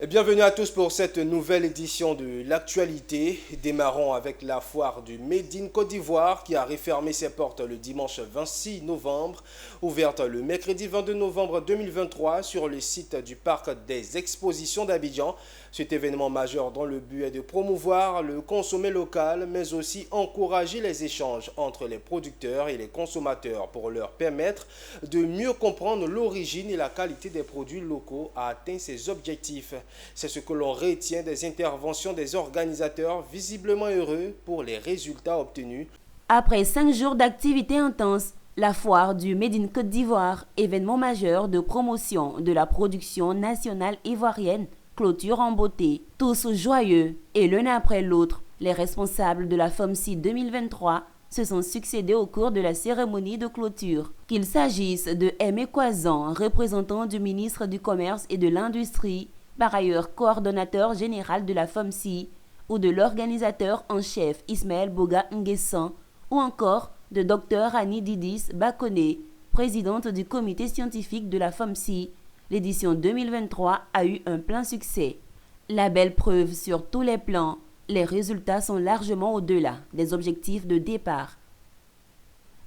Et bienvenue à tous pour cette nouvelle édition de l'actualité. Démarrons avec la foire du Made in Côte d'Ivoire qui a refermé ses portes le dimanche 26 novembre, ouverte le mercredi 22 novembre 2023 sur le site du parc des expositions d'Abidjan. Cet événement majeur dont le but est de promouvoir le consommé local mais aussi encourager les échanges entre les producteurs et les consommateurs pour leur permettre de mieux comprendre l'origine et la qualité des produits locaux a atteint ses objectifs. C'est ce que l'on retient des interventions des organisateurs, visiblement heureux pour les résultats obtenus. Après 5 jours d'activité intense, la foire du Made in Côte d'Ivoire, événement majeur de promotion de la production nationale ivoirienne, clôture en beauté. Tous joyeux et l'un après l'autre, les responsables de la FOMCI 2023 se sont succédés au cours de la cérémonie de clôture. Qu'il s'agisse de Aimé Kwazan, représentant du ministre du Commerce et de l'Industrie, par ailleurs coordonnateur général de la FOMCI, ou de l'organisateur en chef Ismaël Boga Nguessan, ou encore de Dr Annie Didis Bakone, présidente du comité scientifique de la FOMCI, l'édition 2023 a eu un plein succès. La belle preuve sur tous les plans, les résultats sont largement au-delà des objectifs de départ.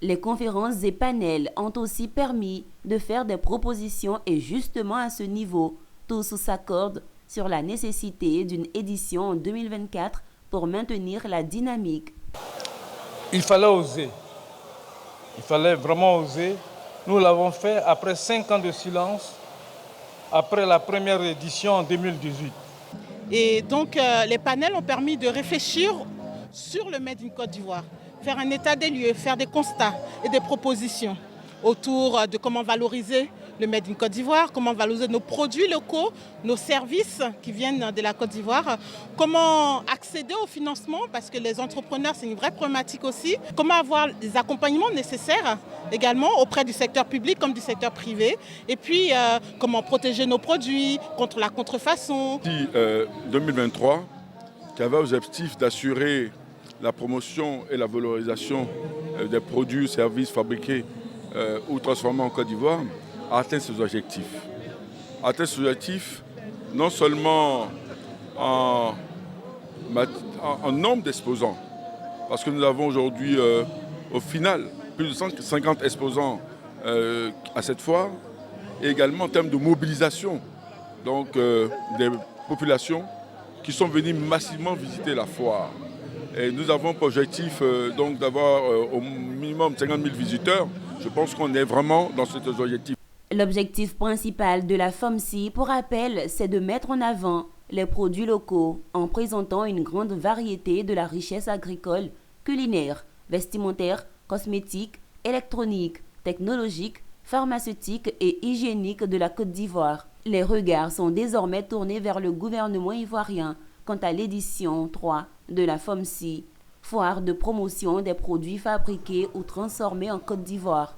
Les conférences et panels ont aussi permis de faire des propositions et justement à ce niveau, tous s'accordent sur la nécessité d'une édition en 2024 pour maintenir la dynamique. Il fallait oser. Il fallait vraiment oser. Nous l'avons fait après 5 ans de silence, après la première édition en 2018. Et donc les panels ont permis de réfléchir sur le Made in Côte d'Ivoire, faire un état des lieux, faire des constats et des propositions autour de comment valoriser le Made in Côte d'Ivoire, comment valoriser nos produits locaux, nos services qui viennent de la Côte d'Ivoire, comment accéder au financement parce que les entrepreneurs c'est une vraie problématique aussi, comment avoir les accompagnements nécessaires également auprès du secteur public comme du secteur privé et puis comment protéger nos produits contre la contrefaçon. 2023 qui avait l'objectif d'assurer la promotion et la valorisation des produits et services fabriqués ou transformés en Côte d'Ivoire a atteint ses objectifs. Atteint ses objectifs non seulement en nombre d'exposants, parce que nous avons aujourd'hui au final plus de 150 exposants à cette foire, et également en termes de mobilisation donc, des populations qui sont venues massivement visiter la foire. Et nous avons pour objectif donc d'avoir au minimum 50 000 visiteurs. Je pense qu'on est vraiment dans cet objectif. L'objectif principal de la FOMCI, pour rappel, c'est de mettre en avant les produits locaux en présentant une grande variété de la richesse agricole, culinaire, vestimentaire, cosmétique, électronique, technologique, pharmaceutique et hygiénique de la Côte d'Ivoire. Les regards sont désormais tournés vers le gouvernement ivoirien quant à l'édition 3 de la FOMCI, foire de promotion des produits fabriqués ou transformés en Côte d'Ivoire.